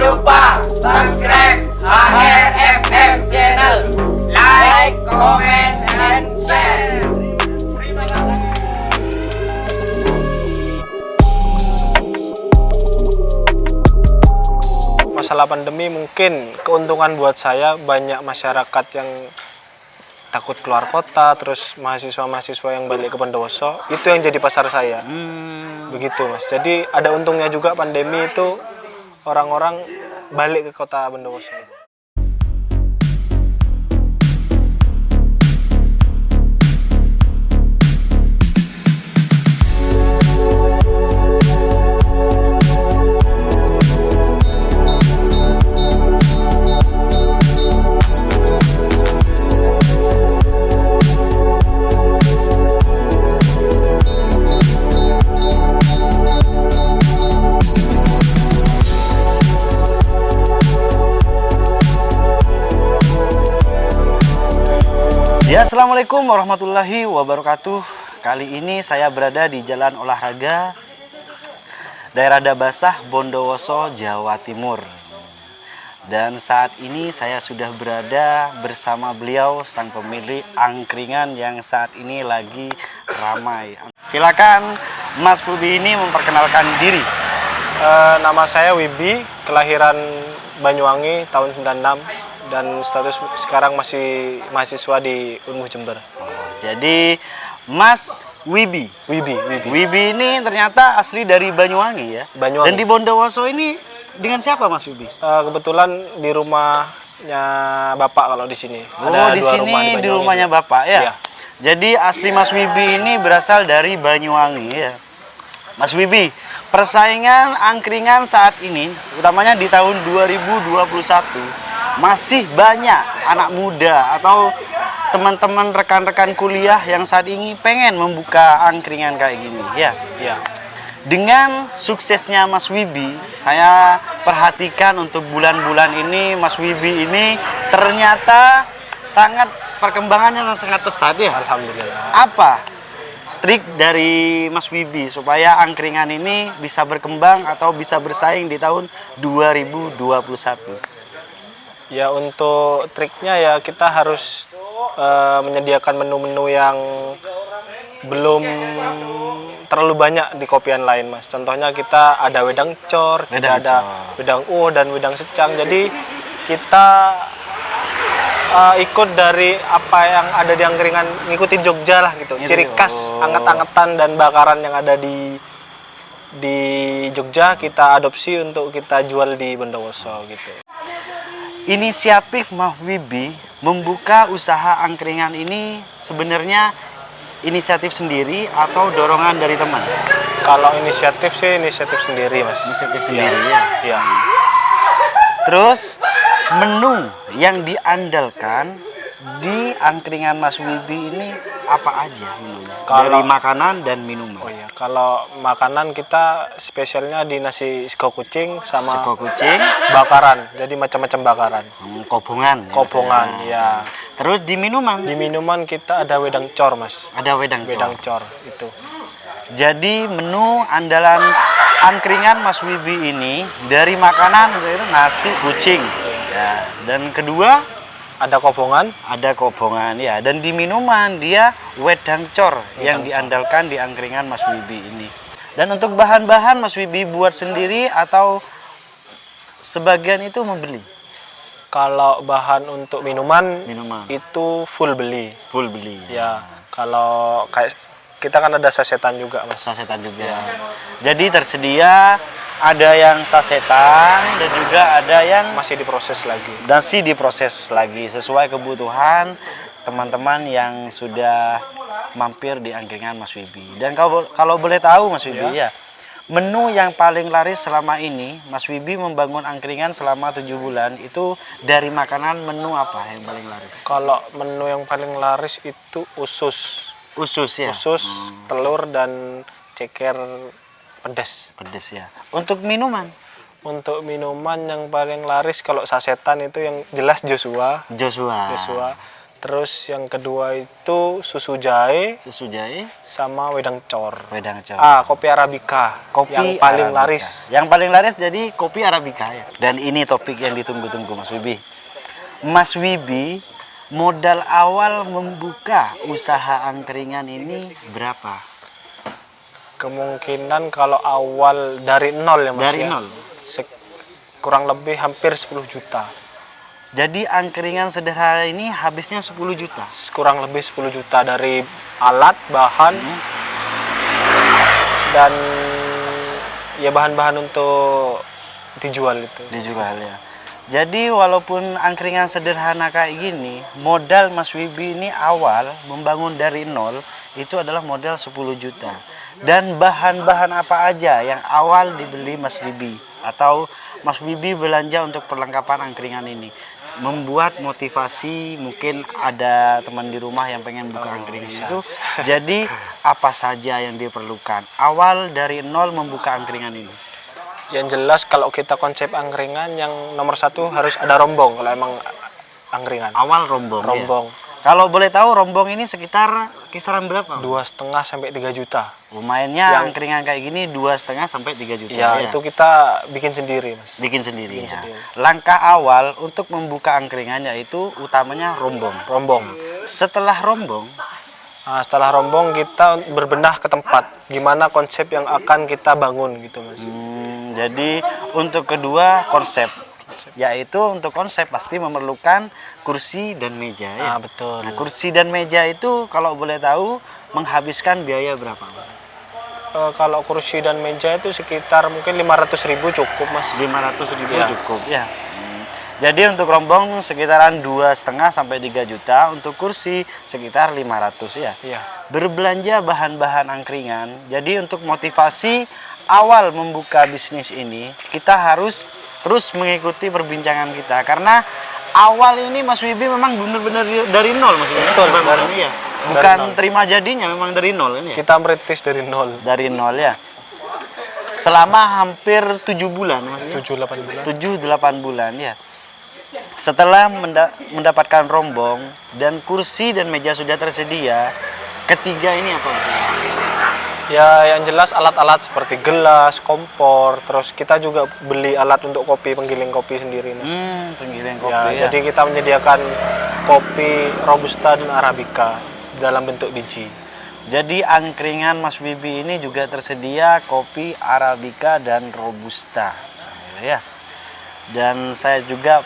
lupa subscribe HRFM channel, like, comment, and share. Terima kasih. Masalah pandemi mungkin keuntungan buat saya, banyak masyarakat yang takut keluar kota, terus mahasiswa-mahasiswa yang balik ke Bondowoso, itu yang jadi pasar saya. Begitu Mas, jadi ada untungnya juga pandemi itu, orang-orang balik ke kota Bondowoso. Ya, assalamualaikum warahmatullahi wabarakatuh. Kali ini saya berada di Jalan Olahraga, daerah Dabasah, Bondowoso, Jawa Timur. Dan saat ini saya sudah berada bersama beliau, sang pemilik angkringan yang saat ini lagi ramai. Silakan Mas Pubi ini memperkenalkan diri. Nama saya Wibi, kelahiran Banyuwangi tahun 96. Dan status sekarang masih mahasiswa di Unmuh Jember. Jadi Mas Wibi. Wibi ini ternyata asli dari Banyuwangi ya. Banyuwangi. Dan di Bondowoso ini dengan siapa Mas Wibi? Kebetulan di rumahnya Bapak kalau di sini. Oh, ada di dua sini rumah di rumahnya Bapak ya. Iya. Jadi asli Mas Wibi ini berasal dari Banyuwangi ya. Mas Wibi, persaingan angkringan saat ini, utamanya di tahun 2021, masih banyak anak muda atau teman-teman rekan-rekan kuliah yang saat ini pengen membuka angkringan kayak gini ya. Iya. Dengan suksesnya Mas Wibi, saya perhatikan untuk bulan-bulan ini Mas Wibi ini ternyata sangat perkembangannya sangat pesat ya. Alhamdulillah. Apa trik dari Mas Wibi supaya angkringan ini bisa berkembang atau bisa bersaing di tahun 2021? Ya, untuk triknya ya kita harus menyediakan menu-menu yang belum terlalu banyak di kopian lain Mas. Contohnya kita ada wedang cor, kita ada wedang dan wedang secang. Jadi kita ikut dari apa yang ada di angkringan, ngikutin Jogja lah gitu. Ciri khas anget-angetan dan bakaran yang ada di Jogja kita adopsi untuk kita jual di Bondowoso gitu. Inisiatif Mas Wibi membuka usaha angkringan ini sebenarnya inisiatif sendiri atau dorongan dari teman? Kalau inisiatif sih inisiatif sendiri Mas. Inisiatif sendiri ya. Iya. Terus menu yang diandalkan di angkringan Mas Wibi ini apa aja menunya? Dari makanan dan minuman. Oh iya, kalau makanan kita spesialnya di nasi sego kucing sama sego kucing, bakaran. Jadi macam-macam bakaran. Kobongan. Kobongan, ya. Terus di minuman? Di minuman kita ada wedang cor, Mas. Ada wedang cor itu. Jadi menu andalan angkringan Mas Wibi ini dari makanan yaitu nasi kucing. Ya. Dan kedua ada kobongan ya, dan di minuman dia wedang cor yang diandalkan di angkringan Mas Wibi ini. Dan untuk bahan-bahan Mas Wibi buat sendiri atau sebagian itu membeli? Kalau bahan untuk minuman itu full beli. Ya, kalau kayak kita kan ada sasetan juga Mas. Sasetan juga. Ya. Jadi tersedia ada yang sasetan dan juga ada yang masih diproses lagi sesuai kebutuhan teman-teman yang sudah mampir di angkringan Mas Wibi. Dan kalau boleh tahu Mas Wibi ya, menu yang paling laris selama ini Mas Wibi membangun angkringan selama 7 bulan itu dari makanan menu apa yang paling laris? Kalau menu yang paling laris itu usus ya. Telur dan ceker pedas ya. Untuk minuman yang paling laris kalau sasetan itu yang jelas Joshua. Terus yang kedua itu susu jahe Susu jahe, sama wedang cor. wedang cor. Kopi Arabica. Kopi yang paling Arabica. laris. Yang paling laris jadi kopi Arabica ya. Dan ini topik yang ditunggu-tunggu Mas Wibi. Mas Wibi, modal awal membuka usaha angkringan ini berapa? Kemungkinan kalau awal dari nol ya Mas. Dari ya. nol. Kurang lebih hampir 10 juta. Jadi angkringan sederhana ini habisnya 10 juta. Kurang lebih 10 juta dari alat, bahan, dan ya bahan-bahan untuk dijual itu. Dijual ya. Jadi walaupun angkringan sederhana kayak gini, modal Mas Wibi ini awal membangun dari nol itu adalah modal 10 juta. Dan bahan-bahan apa aja yang awal dibeli Mas Wibi atau Mas Wibi belanja untuk perlengkapan angkringan ini? Membuat motivasi, mungkin ada teman di rumah yang pengen buka angkringan itu. Jadi apa saja yang diperlukan? Awal dari nol membuka angkringan ini. Yang jelas kalau kita konsep angkringan yang nomor satu harus ada rombong kalau emang angkringan. Awal rombong. ya? Rombong. Kalau boleh tahu rombong ini sekitar kisaran berapa? 2,5 sampai 3 juta. Lumayannya Yang- angkringan kayak gini 2,5 sampai 3 juta. Ya, itu kita bikin sendiri, Mas. bikin sendiri. bikin ya. sendiri. Langkah awal untuk membuka angkringan yaitu utamanya rombong. Rombong. Setelah rombong, Nah, setelah rombong kita berbenah ke tempat. Gimana konsep yang akan kita bangun gitu, Mas. jadi untuk kedua konsep, yaitu untuk konsep pasti memerlukan kursi dan meja ya. Betul. Nah, kursi dan meja itu kalau boleh tahu menghabiskan biaya berapa? Kalau kursi dan meja itu sekitar mungkin 500.000 cukup, Mas. 500.000 Ya. cukup ya. Jadi untuk rombong sekitaran 2,5 sampai 3 juta, untuk kursi sekitar 500 ya. Iya. Berbelanja bahan-bahan angkringan. Jadi untuk motivasi awal membuka bisnis ini, kita harus terus mengikuti perbincangan kita karena awal ini Mas Wibi memang benar-benar dari nol Mas Wibi. Betul, Bukan dari- ini ya. dari Bukan nol. terima jadinya, memang dari nol ini ya. Kita merintis dari nol. Dari nol ya. Selama hampir 7 bulan Mas Wibi. 7-8 bulan. 7-8 bulan ya. Setelah mendapatkan rombong dan kursi dan meja sudah tersedia, ketiga ini apa? Ya, yang jelas alat-alat seperti gelas, kompor, terus kita juga beli alat untuk kopi, penggiling kopi sendiri, Mas. Penggiling Ya, kopi ya. jadi kita menyediakan kopi Robusta dan Arabica dalam bentuk biji. Jadi angkringan Mas Wibi ini juga tersedia kopi Arabica dan Robusta. Ya. Dan saya juga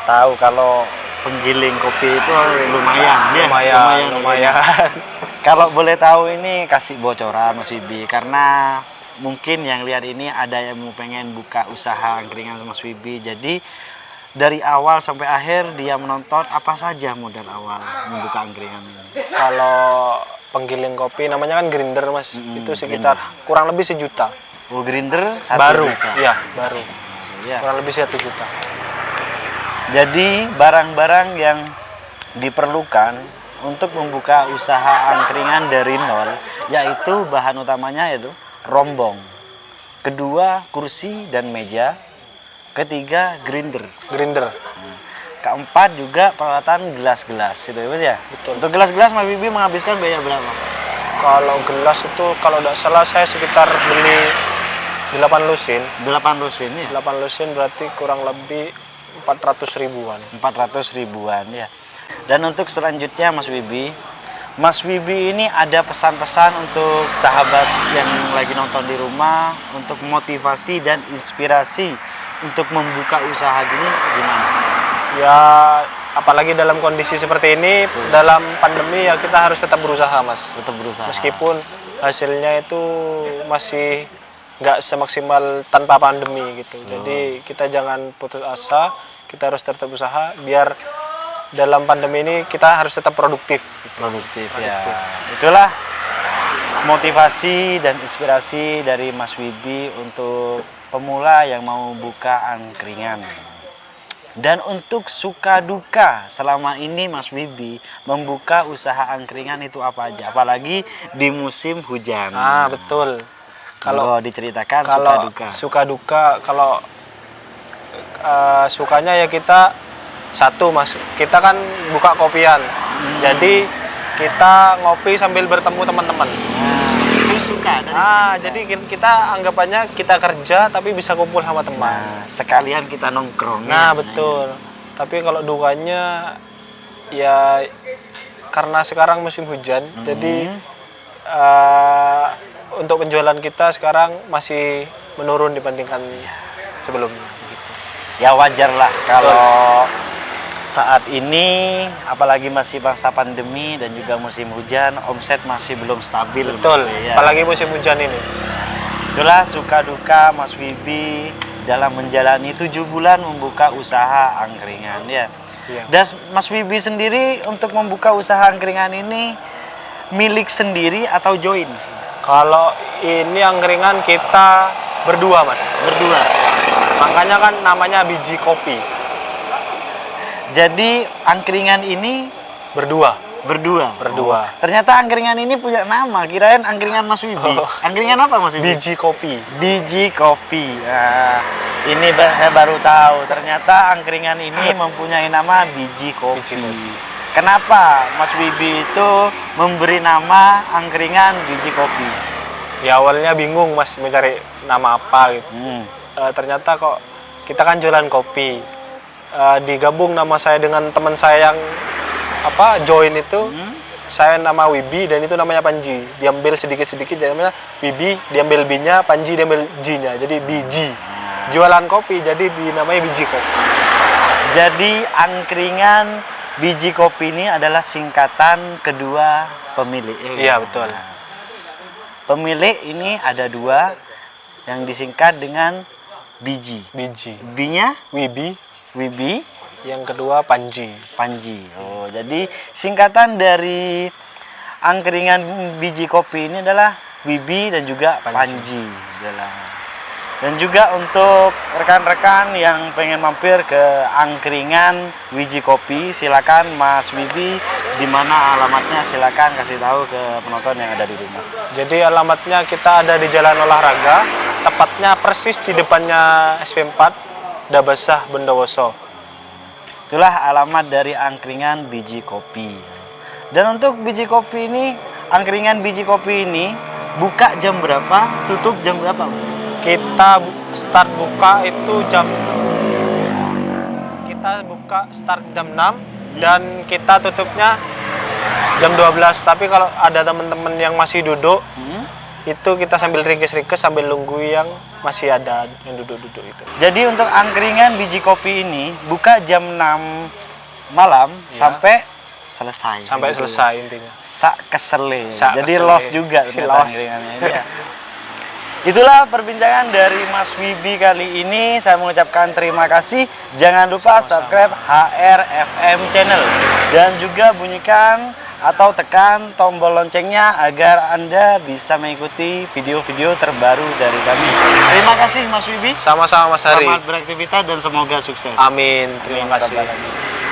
tahu kalau penggiling kopi itu lumayan, ya. Lumayan. Kalau boleh tahu ini kasih bocoran Mas Wibi karena mungkin yang lihat ini ada yang mau pengen buka usaha angkringan Mas Wibi. Jadi dari awal sampai akhir dia menonton apa saja modal awal membuka angkringan ini. Kalau penggiling kopi namanya kan grinder, Mas. Itu sekitar kurang lebih 1 juta. Oh, grinder 1 Baru. juta. Iya, baru. Ya. Kurang lebih 1 juta. Jadi barang-barang yang diperlukan untuk membuka usaha angkringan dari nol, yaitu bahan utamanya yaitu rombong, kedua kursi dan meja, ketiga grinder, Grinder. keempat juga peralatan gelas-gelas itu ya Mas ya. Betul. Untuk gelas-gelas Mas Bibi menghabiskan biaya berapa? Kalau gelas itu kalau tidak salah saya sekitar beli 8 lusin. 8 lusin ya. 8 lusin berarti kurang lebih 400 ribuan. 400 ribuan ya. Dan untuk selanjutnya Mas Wibi ini ada pesan-pesan untuk sahabat yang lagi nonton di rumah untuk motivasi dan inspirasi untuk membuka usaha gini gimana? Ya, apalagi dalam kondisi seperti ini, dalam pandemi ya kita harus tetap berusaha, Mas. Tetap berusaha. Meskipun hasilnya itu masih nggak semaksimal tanpa pandemi gitu. Jadi kita jangan putus asa, kita harus tetap usaha biar dalam pandemi ini kita harus tetap produktif. Produktif ya. Itulah motivasi dan inspirasi dari Mas Wibi untuk pemula yang mau buka angkringan. Dan untuk suka duka selama ini Mas Wibi membuka usaha angkringan itu apa aja? Apalagi di musim hujan. Betul. Kalau diceritakan Kalau suka duka. suka duka, kalau sukanya ya kita Satu Mas, kita kan buka kopian. Jadi kita ngopi sambil bertemu teman-teman. Itu suka dari Jadi kita anggapannya kita kerja tapi bisa kumpul sama teman. Nah, sekalian kita nongkrong. Nah, betul. Tapi kalau dukanya ya karena sekarang musim hujan, jadi untuk penjualan kita sekarang masih menurun dibandingkan sebelumnya. Gitu. Ya wajar lah kalau saat ini apalagi masih masa pandemi dan juga musim hujan, omset masih belum stabil. Betul. Ya. Apalagi musim hujan ini. Itulah suka duka Mas Wibi dalam menjalani 7 bulan membuka usaha angkringan ya. Iya. Dan Mas Wibi sendiri untuk membuka usaha angkringan ini milik sendiri atau join? Kalau ini angkringan kita berdua, Mas. Berdua. Makanya kan namanya biji kopi. Jadi angkringan ini Berdua. berdua. Berdua. Ternyata angkringan ini punya nama. Kirain angkringan Mas Wibi. Angkringan apa Mas Wibi? Biji kopi. Biji kopi. Nah, ini saya baru tahu. Ternyata angkringan ini mempunyai nama biji kopi. Biji kopi. Kenapa Mas Wibi itu memberi nama angkringan biji kopi? Ya awalnya bingung Mas mencari nama apa gitu. Ternyata kok kita kan jualan kopi. Digabung nama saya dengan teman saya yang join itu. Saya nama Wibi dan itu namanya Panji. Diambil sedikit-sedikit jadi namanya Wibi, diambil B-nya, Panji diambil J-nya. Jadi biji. Jualan kopi jadi dinamai biji kopi. Jadi angkringan biji kopi ini adalah singkatan kedua pemilik. Iya, betul. Pemilik ini ada 2 yang disingkat dengan biji. Biji. B-nya Wibi, Wibi, yang kedua Panji. Panji. Oh, jadi singkatan dari angkringan biji kopi ini adalah Wibi dan juga Panji. Dan juga untuk rekan-rekan yang pengen mampir ke angkringan biji kopi, silakan Mas Wibi, di mana alamatnya silakan kasih tahu ke penonton yang ada di rumah. Jadi alamatnya kita ada di Jalan Olahraga, tepatnya persis di depannya SP4 Dabasah Bondowoso. Itulah alamat dari angkringan biji kopi. Dan untuk biji kopi ini, angkringan biji kopi ini buka jam berapa, tutup jam berapa? Kita start buka itu start jam 6 dan kita tutupnya jam 12. Tapi kalau ada teman-teman yang masih duduk, itu kita sambil ringkes-ringkes sambil nunggu yang masih ada yang duduk-duduk itu. Jadi untuk angkringan biji kopi ini buka jam 6 malam sampai selesai. Sampai gitu. selesai intinya. Sak kesele. Sak Jadi kesele. loss juga Si ternyata loss. angkringannya. Iya. Itulah perbincangan dari Mas Wibi kali ini. Saya mengucapkan terima kasih. Jangan lupa subscribe HRFM channel dan juga bunyikan atau tekan tombol loncengnya agar Anda bisa mengikuti video-video terbaru dari kami. Terima kasih Mas Wibi. Sama-sama Mas Hari. Selamat beraktivitas dan semoga sukses. Amin. Terima kasih.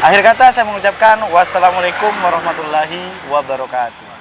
Akhir kata saya mengucapkan wassalamualaikum warahmatullahi wabarakatuh.